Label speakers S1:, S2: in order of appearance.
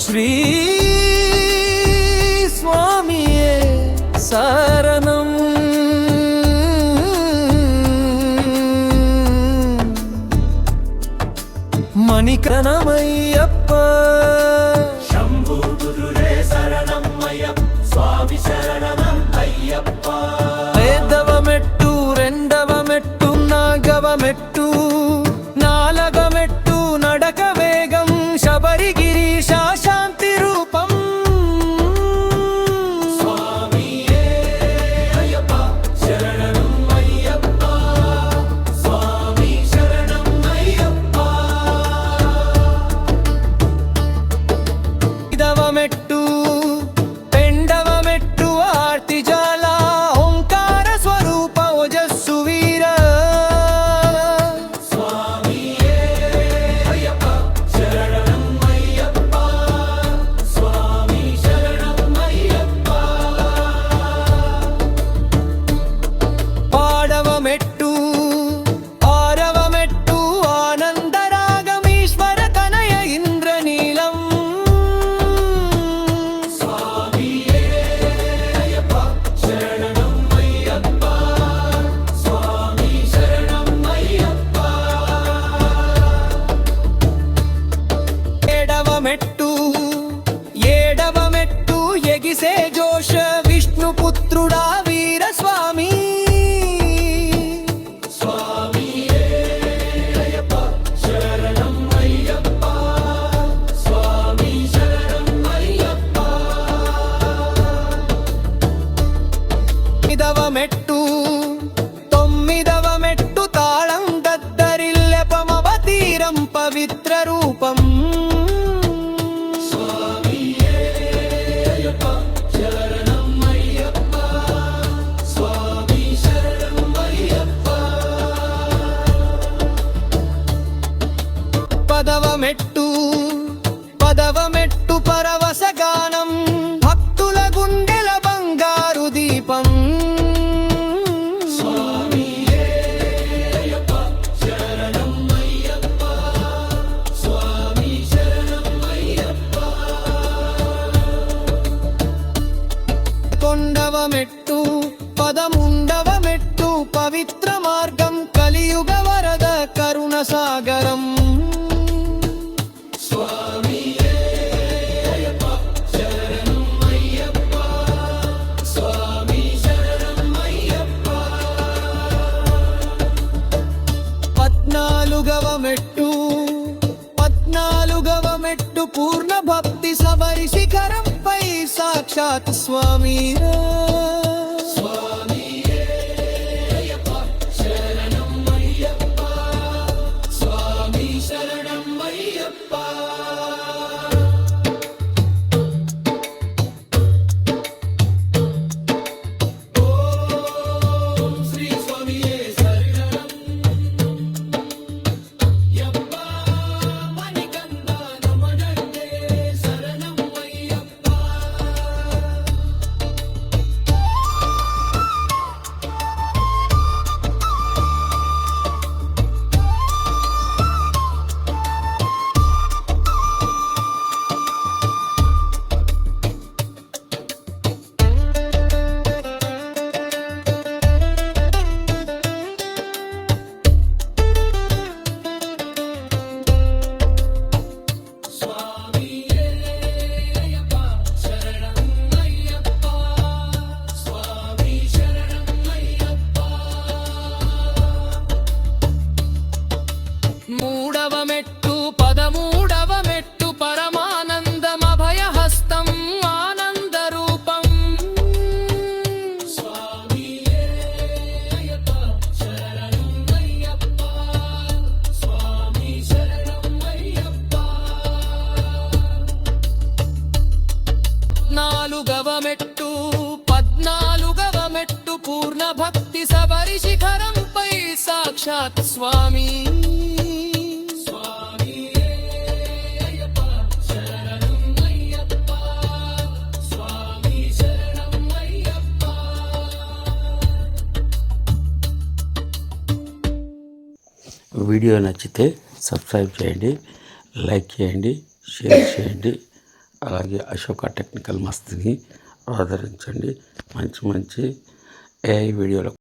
S1: శ్రీ స్వామియే శరణం మణికరణమయ్యప్ప
S2: శంభు గురురే శరణమయ్యప్ప స్వామి శరణం అయ్యప్ప
S1: ఐదవ మెట్టు రెండవ మెట్టు నాగవ మెట్టు నాలుగవ మెట్టు నడక వేగం శబరిగిరీశ శాంతి రూపం
S2: స్వామియే అయ్యప్ప శరణం అయ్యప్ప స్వామి శరణం అయ్యప్ప
S1: ఐదవ మెట్టు రెండవ మెట్టు ఆర్తి జాల ఓంకార స్వరూప ఓజస్సు వీర
S2: స్వామియే అయ్యప్ప శరణం అయ్యప్ప స్వామి శరణం అయ్యప్ప
S1: పాడవ మెట్టు ఆరవ మెట్టు ఆనందరాగమీశ్వర తనయ ఇంద్రనీలం
S2: స్వామియే అయ్యప్ప శరణం అయ్యప్ప స్వామి శరణం అయ్యప్ప
S1: ఏడవ మెట్టు ఎగిసే జోష విష్ణుపుత్రుడా వీరస్వామి
S2: స్వామియే అయ్యప్ప శరణం అయ్యప్ప స్వామి శరణం అయ్యప్ప
S1: తొమ్మిదవ మెట్టు తాళం దద్దరిల్లెపమవతీరం పవిత్ర రూపం
S2: స్వామియే అయ్యప్ప శరణం అయ్యప్ప స్వామి శరణం అయ్యప్ప
S1: పదవ మెట్టు పరవశ గానం భక్తుల గుండెల బంగారు దీపం
S2: స్వామియే అయ్యప్ప శరణం అయ్యప్ప స్వామి శరణం అయ్యప్ప
S1: కొండవ మెట్టు 11వ మెట్టు పవిత్ర మార్గం కలియుగ వరద కరుణ సాగరం
S2: స్వామియే అయ్యప్ప శరణం అయ్యప్ప స్వామి శరణం అయ్యప్ప
S1: 14వ మెట్టు పూర్ణ భక్తి సబరి శిఖరంపై సాక్షాత్ స్వామి
S2: స్వామియే అయ్యప్ప శరణం అయ్యప్ప స్వామి శరణం అయ్యప్ప ఓం శ్రీ స్వామియే శరణం యప్ప మణికంద నమనందే శరణం అయ్యప్ప స్వామియే అయ్యప్ప శరణం అయ్యప్ప స్వామి శరణం అయ్యప్ప
S1: 13వ మెట్టు పరమానందమభయహస్తం ఆనంద రూపం
S2: స్వామియే అయ్యప్ప శరణం అయ్యప్ప స్వామి శరణం అయ్యప్ప
S1: 14వ మెట్టు పూర్ణ భక్తి సబరి శిఖరంపై సాక్షాత్ స్వామి
S2: స్వామియే అయ్యప్ప శరణం అయ్యప్ప స్వామి శరణం అయ్యప్ప
S3: వీడియో నచ్చితే సబ్స్క్రైబ్ చేయండి, లైక్ చేయండి, షేర్ చేయండి. అలాగే అశోక టెక్నికల్ మస్త్ని ఆదరించండి. మంచి మంచి ఏఐ వీడియోలు